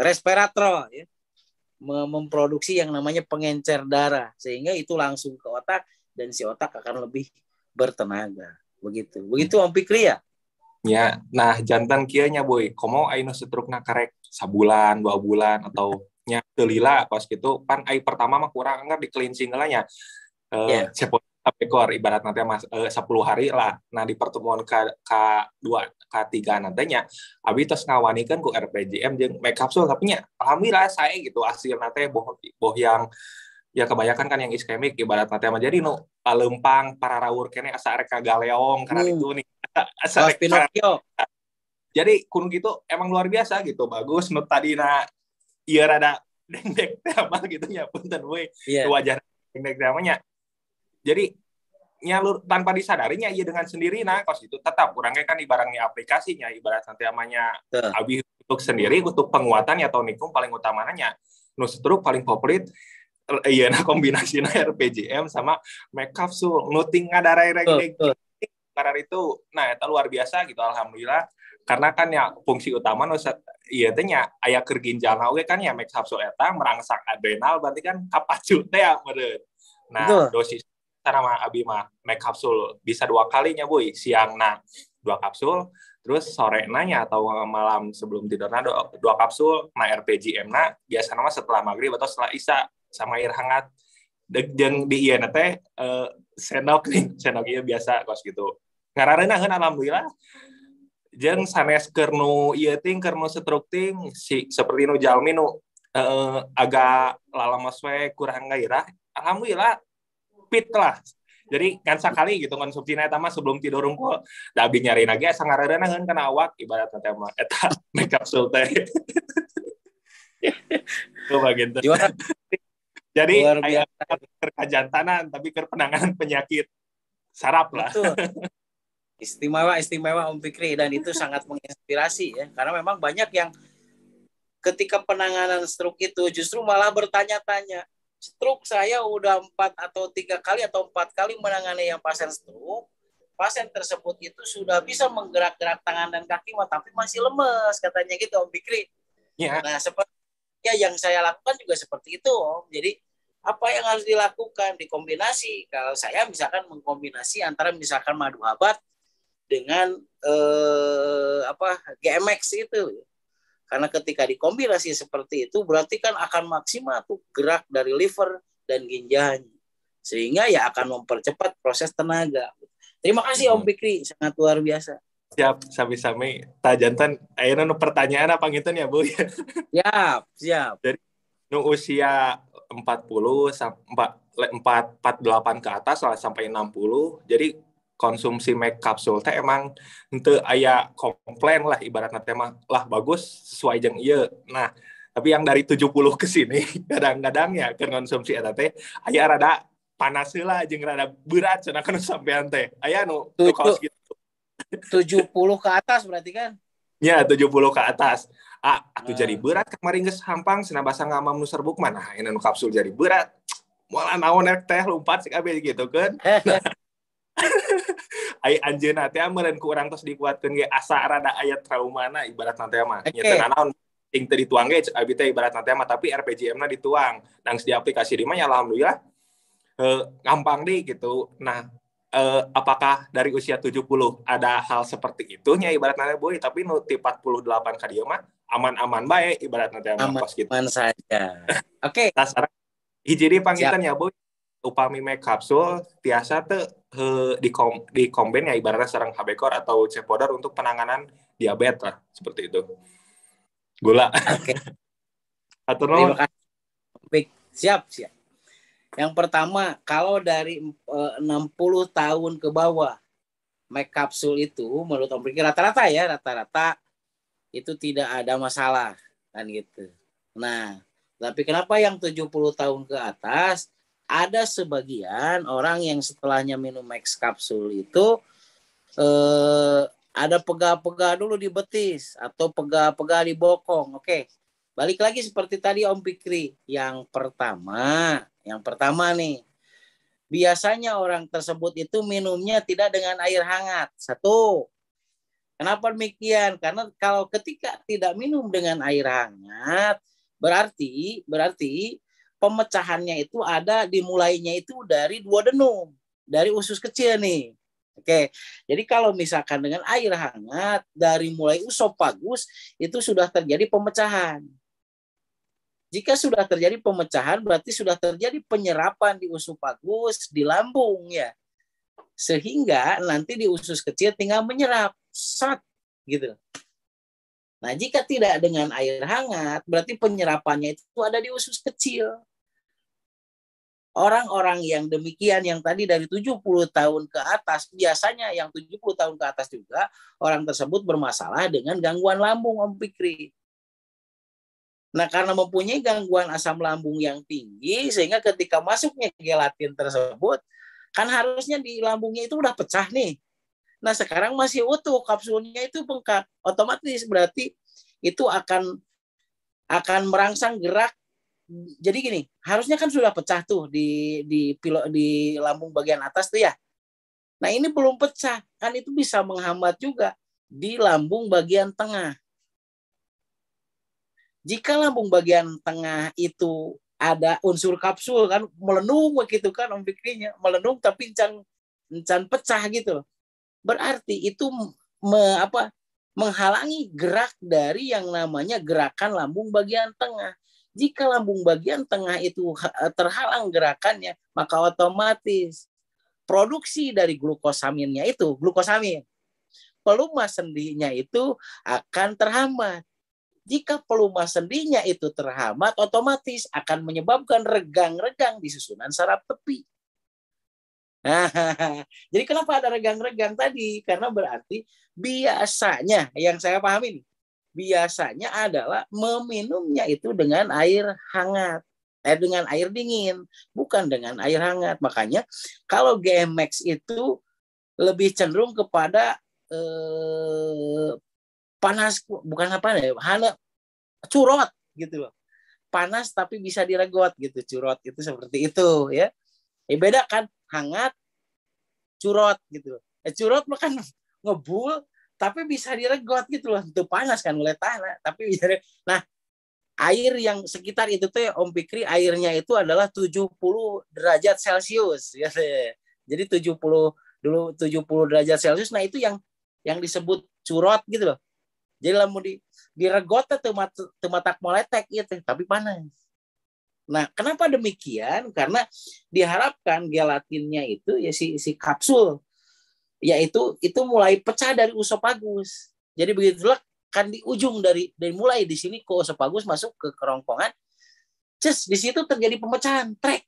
respirator ya, memproduksi yang namanya pengencer darah sehingga itu langsung ke otak dan si otak akan lebih bertenaga. Begitu Om Fikri ya. Ya, nah jantan kieunya boy, komo ayeuna setrukna karek sabulan, 2 bulan atau nya teu lila pas gitu pan ai pertama mah kurang anggar di cleansing lah nya. Cepot ekor ibarat nanti mas 10 hari lah. Nah di pertemuan K2 K3 nantinya abi tos ngawanikeun ku RPJM jeung make capsule tapi nya alhamdulillah saya gitu hasil nanti boh yang ya kebanyakan kan yang iskemik ibarat nanti mah jadi nu lempang pararawur kene asa rek galeong karena itu nih asa rek Pinocchio. Jadi kun gitu emang luar biasa gitu bagus nu tadina ieu rada dengdek mah gitu nya punten we wajah dengdek namanya. Jadi nyalur tanpa disadarinya iya dengan sendiri nah kos itu tetap kurangnya kan ibaratnya aplikasinya ibarat nanti namanya abi untuk sendiri untuk penguatan atau nikum paling utamanya nu stroke paling favorit iya nah kombinasinya RPJM sama make capsule nuting ngadarereg karena itu nah itu luar biasa gitu alhamdulillah karena kan ya fungsi utama nu iya teh nya aya keur ginjalna oge kan ya make capsule eta merangsang adrenal berarti kan kapacu teh ya meureun. Nah dosis sama abi mah make capsule bisa 2 kalinya boy siang 2 kapsul terus sore nanya atau malam sebelum tidurna 2 kapsul nah RPJM na biasanya mah setelah maghrib atau setelah isya sama air hangat jeung di ieu teh sendok ieu biasa kos gitu ngarareunahun alhamdulillah jeung sanes keur nu ieu ting keur nu stroke ting seperti nu jalmi nu agak lalamas we kurang gairah alhamdulillah fit lah. Jadi kan sekali gitu konsumsinya eta mah sebelum tidur unggul. Da abi nyari lagi asa ngarerenaheun kana awak ibarat teh mah eta make capsule teh. Tuh bagian teh. Jadi aya kerkajantanan tapi keur penanganan penyakit saraf lah. Betul. Istimewa Om Fikri dan itu sangat menginspirasi ya karena memang banyak yang ketika penanganan stroke itu justru malah bertanya-tanya stroke saya udah 4 atau 3 kali atau 4 kali menangani yang pasien stroke. Pasien tersebut itu sudah bisa menggerak-gerak tangan dan kaki, tapi masih lemes katanya gitu Om Fikri. Ya. Nah sepertinya yang saya lakukan juga seperti itu Om. Jadi apa yang harus dilakukan dikombinasi. Kalau saya misalkan mengkombinasi antara misalkan madu habat dengan GMX itu. Karena ketika dikombinasi seperti itu berarti kan akan maksimal tuh gerak dari liver dan ginjalnya. Sehingga ya akan mempercepat proses tenaga. Terima kasih Om Fikri, sangat luar biasa. Siap, sami-sami. Tajantan, ayeuna nu pertanyaan apa ngitun ya, Bu? Siap. Dari nu usia 40 sampai 48 ke atas lah sampai 60. Jadi konsumsi make capsule teh emang henteu aya komplain lah ibaratna teh mah lah bagus sesuai jeung ieu. Nah, tapi yang dari 70 ke sini kadang-kadang ya keur konsumsi eta teh aya rada panas heula jeung rada berat cenah kana sampean teh. Aya nu kaos gitu. 70 ke atas berarti kan? Ya, 70 ke atas. Atuh jadi berat kamari geus hampang cenah basa ngamam nu serbuk mah. Nah, ini nu kapsul jadi berat. Moal naon rek teh lompat sik abis gitu kan. Ai anjeunna teh meureun ku urang tos dikuatkeun ge asa rada aya traumana ibarat nanti mah. Nya teu naon ting teu dituang ge cek abi teh ibarat nanti mah tapi RPJM-na dituang. Nang di aplikasi di mah ya alhamdulillah gampang deh gitu. Nah, apakah dari usia 70 ada hal seperti itu nya ibarat nanti boy tapi nu ti 48 ka dieu mah aman-aman bae ibarat nanti mah pas gitu. Aman saja. Oke. Tasarang hiji deui pangitan ya boy. Upami make capsule tiasa teu di combine ya ibaratnya sarang Habecor atau Cepodar untuk penanganan diabetes lah seperti itu. Gula. Oke. Atau Terima kasih. Baik, siap. Yang pertama, kalau dari 60 tahun ke bawah, make kapsul itu menurut Om Pikir rata-rata itu tidak ada masalah kan gitu. Nah, tapi kenapa yang 70 tahun ke atas ada sebagian orang yang setelahnya minum Max kapsul itu ada pegah-pegah dulu di betis atau pegah-pegah di bokong. Oke. Balik lagi seperti tadi Om Pikri. Yang pertama nih. Biasanya orang tersebut itu minumnya tidak dengan air hangat. Satu. Kenapa demikian? Karena kalau ketika tidak minum dengan air hangat, berarti pemecahannya itu ada dimulainya itu dari 2 denum, dari usus kecil nih. Oke, jadi kalau misalkan dengan air hangat dari mulai usofagus itu sudah terjadi pemecahan. Jika sudah terjadi pemecahan berarti sudah terjadi penyerapan di usofagus, di lambung ya. Sehingga nanti di usus kecil tinggal menyerap gitu. Nah, jika tidak dengan air hangat, berarti penyerapannya itu ada di usus kecil. Orang-orang yang demikian yang tadi dari 70 tahun ke atas, biasanya yang 70 tahun ke atas juga orang tersebut bermasalah dengan gangguan lambung, Om Fikri. Nah, karena mempunyai gangguan asam lambung yang tinggi, sehingga ketika masuknya gelatin tersebut, kan harusnya di lambungnya itu udah pecah nih. Nah, sekarang masih utuh, kapsulnya itu bengkak. Otomatis berarti itu akan merangsang gerak. Jadi gini, harusnya kan sudah pecah tuh di lambung bagian atas tuh ya. Nah, ini belum pecah. Kan itu bisa menghambat juga di lambung bagian tengah. Jika lambung bagian tengah itu ada unsur kapsul kan melenung begitu kan Om Fikrinya, melenung tapi encan pecah gitu. Berarti itu menghalangi gerak dari yang namanya gerakan lambung bagian tengah. Jika lambung bagian tengah itu terhalang gerakannya, maka otomatis produksi dari glukosaminnya itu, glukosamin, pelumas sendinya itu akan terhambat. Jika pelumas sendinya itu terhambat, otomatis akan menyebabkan regang-regang di susunan saraf tepi. Nah, jadi kenapa ada regang-regang tadi? Karena berarti biasanya, yang saya pahami nih, biasanya adalah meminumnya itu dengan air hangat. Dengan air dingin, bukan dengan air hangat. Makanya kalau GMX itu lebih cenderung kepada panas, bukan apa ya, hanya curot gitu loh. Panas tapi bisa diregot gitu, curot itu seperti itu ya. Beda kan hangat curot gitu. Curot makan ngebul tapi bisa diregot gitu loh. Itu panas kan oleh tanah tapi bisa. Nah, air yang sekitar itu tuh ya, Om Fikri, airnya itu adalah 70 derajat Celcius ya. Jadi 70 derajat Celcius. Nah, itu yang disebut curot gitu loh. Jadi lamun diregot tuh matak meletek gitu, tapi panas. Nah, kenapa demikian? Karena diharapkan gelatinnya itu ya si kapsul yaitu itu mulai pecah dari usofagus. Jadi begitulah kan di ujung dari mulai di sini ke usofagus masuk ke kerongkongan. Di situ terjadi pemecahan, trek.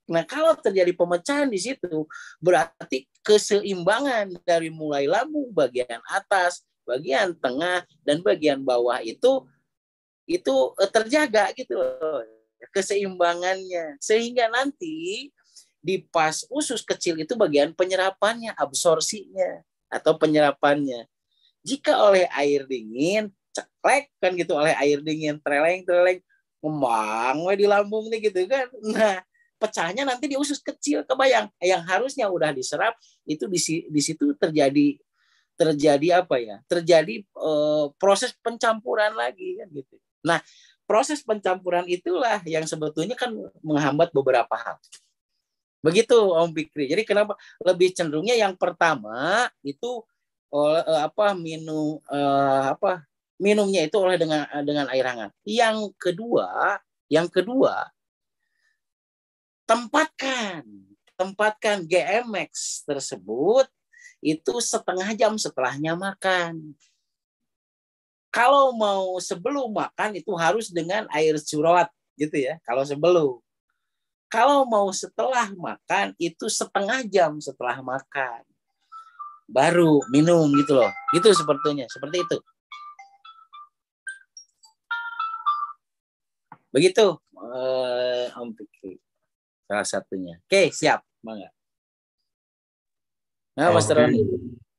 Nah, kalau terjadi pemecahan di situ berarti keseimbangan dari mulai lambung bagian atas, bagian tengah dan bagian bawah itu terjaga gitu loh, keseimbangannya, sehingga nanti di pas usus kecil itu bagian penyerapannya, absorpsinya atau penyerapannya. Jika oleh air dingin ceklek kan gitu, oleh air dingin treleng ngembang di lambung nih gitu kan. Nah, pecahnya nanti di usus kecil, kebayang yang harusnya udah diserap itu di situ terjadi apa ya? Terjadi proses pencampuran lagi kan gitu. Nah, proses pencampuran itulah yang sebetulnya kan menghambat beberapa hal. Begitu Om Fikri. Jadi kenapa lebih cenderungnya yang pertama itu minumnya itu oleh dengan air hangat. Yang kedua tempatkan tempatkan GMX tersebut itu setengah jam setelahnya makan. Kalau mau sebelum makan itu harus dengan air surut gitu ya. Kalau sebelum. Kalau mau setelah makan itu setengah jam setelah makan. Baru minum gitu loh. Gitu sepertinya, seperti itu. Begitu Om Fikri. Salah satunya. Oke, siap. Mangga. Nah, Mas Oke, Roni.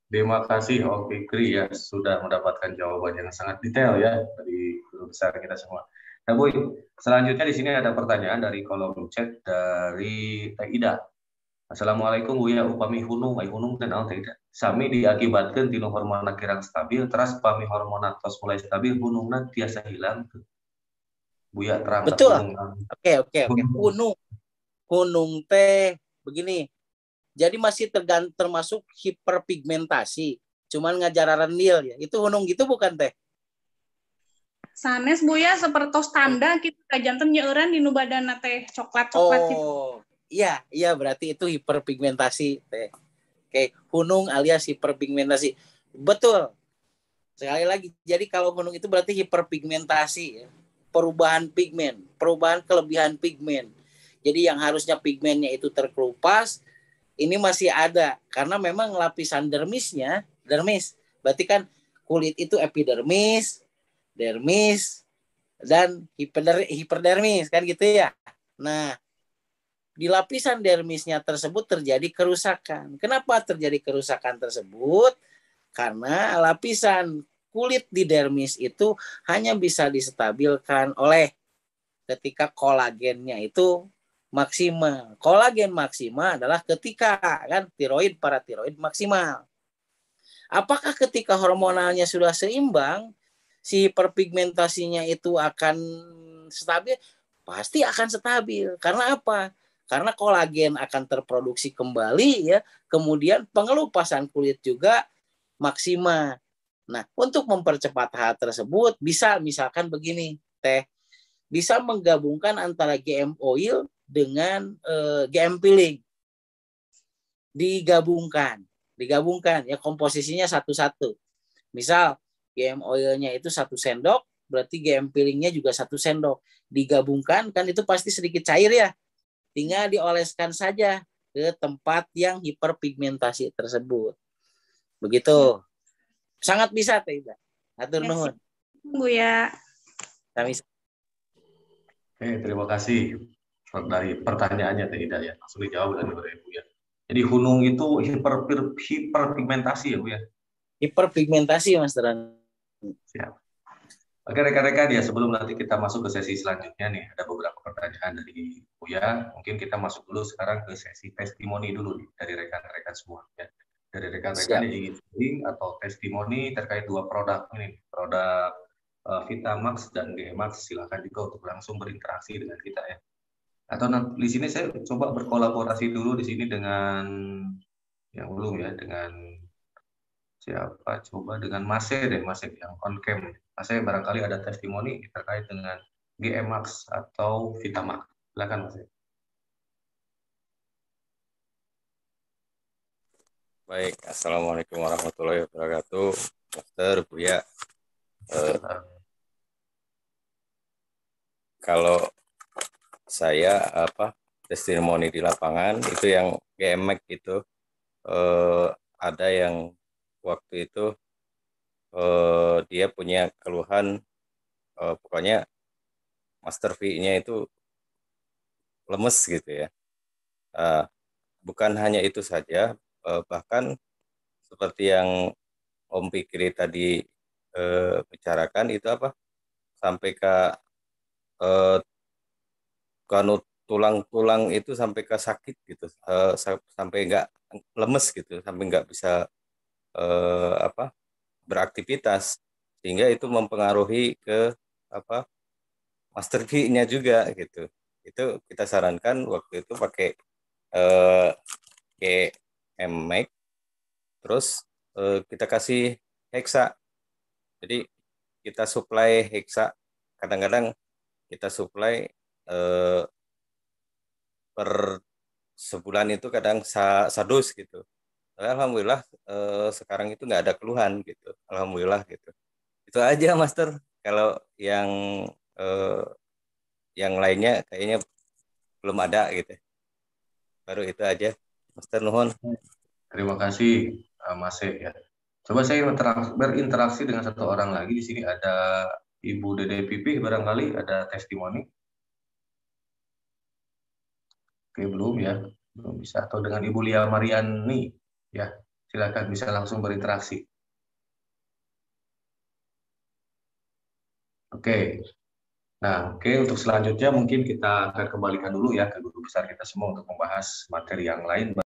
terima kasih Om Fikri ya sudah mendapatkan jawaban yang sangat detail ya dari guru besar kita semua. Nah, Boy, selanjutnya di sini ada pertanyaan dari kolom chat dari Teh Ida. Assalamualaikum Buya upami hunung ai hunung dan al Teh Ida. Sami diakibatkan tinu hormona kirang stabil, teras upami hormona tos mulai stabil hunungna tiasa hilang. Buya terang tak Betul. hunung. Oke. Hunung teh begini. Jadi masih termasuk hiperpigmentasi. Cuman ngajar renil ya. Itu hunung gitu bukan teh? Sanes Buya seperti tanda kita jantan nyeuran di nu badanna teh coklat-coklat gitu. Iya berarti itu hiperpigmentasi teh. Oke, hunung alias hiperpigmentasi. Betul. Sekali lagi, jadi kalau hunung itu berarti hiperpigmentasi ya. Perubahan pigmen, perubahan kelebihan pigmen. Jadi yang harusnya pigmennya itu terkelupas, ini masih ada karena memang lapisan dermis, berarti kan kulit itu epidermis, dermis, dan hiperdermis kan gitu ya. Nah, di lapisan dermisnya tersebut terjadi kerusakan. Kenapa terjadi kerusakan tersebut? Karena lapisan kulit di dermis itu hanya bisa distabilkan oleh ketika kolagennya itu maksimal. Kolagen maksimal adalah ketika kan paratiroid maksimal. Apakah ketika hormonalnya sudah seimbang, si hiperpigmentasinya itu akan stabil? Pasti akan stabil. Karena apa? Karena kolagen akan terproduksi kembali ya. Kemudian pengelupasan kulit juga maksimal. Nah, untuk mempercepat hal tersebut bisa misalkan begini, Teh. Bisa menggabungkan antara GM oil dengan GM peeling. Digabungkan ya komposisinya satu-satu. Misal GM oilnya itu 1 sendok, berarti GM peelingnya juga 1 sendok. Digabungkan kan itu pasti sedikit cair ya. Tinggal dioleskan saja ke tempat yang hiperpigmentasi tersebut. Begitu. Sangat bisa Teh Ida. Hatur nuhun. Buya. Kami Terima kasih dari pertanyaannya Teh Ida ya. Langsung dijawab dari Ibu ya. Jadi hunung itu hiperpigmentasi ya Bu ya? Hiperpigmentasi Mas Teran. Siap. Oke rekan-rekan ya sebelum nanti kita masuk ke sesi selanjutnya nih ada beberapa pertanyaan dari Buya. Mungkin kita masuk dulu sekarang ke sesi testimoni dulu nih dari rekan-rekan semua ya. Dari rekan-rekan yang ingin sharing atau testimoni terkait 2 produk ini, produk Vitamax dan GMax, silakan juga untuk langsung berinteraksi dengan kita ya. Atau nanti di sini saya coba berkolaborasi dulu di sini dengan yang belum ya, dengan siapa? Coba dengan Mas yang on cam. Mas barangkali ada testimoni terkait dengan GMax atau Vitamax. Silakan Mas. Baik, Assalamualaikum warahmatullahi wabarakatuh. Dokter, Buya. Kalau saya testimoni di lapangan itu yang GMX itu ada yang waktu itu dia punya keluhan pokoknya Master V-nya itu lemes gitu ya. Bukan hanya itu saja, bahkan seperti yang Om Fikri tadi bicarakan itu sampai ke tulang-tulang itu sampai ke sakit gitu, sampai nggak lemes gitu, sampai nggak bisa beraktivitas, sehingga itu mempengaruhi ke Master V-nya juga gitu. Itu kita sarankan waktu itu pakai GMX, terus kita kasih Hexa. Jadi kita supply Hexa, kadang-kadang kita supply per sebulan itu kadang sadus gitu. Tapi alhamdulillah sekarang itu nggak ada keluhan gitu. Alhamdulillah gitu. Itu aja Master. Kalau eh, yang lainnya kayaknya belum ada gitu. Baru itu aja. Master nuhun. Terima kasih Mas E ya. Coba saya berinteraksi dengan satu orang lagi. Di sini ada Ibu Dede Pipi, barangkali ada testimoni. Oke, belum ya. Belum bisa. Atau dengan Ibu Lia Mariani. Ya, silakan bisa langsung berinteraksi. Oke. Nah, oke, untuk selanjutnya mungkin kita akan kembalikan dulu ya ke guru besar kita semua untuk membahas materi yang lain.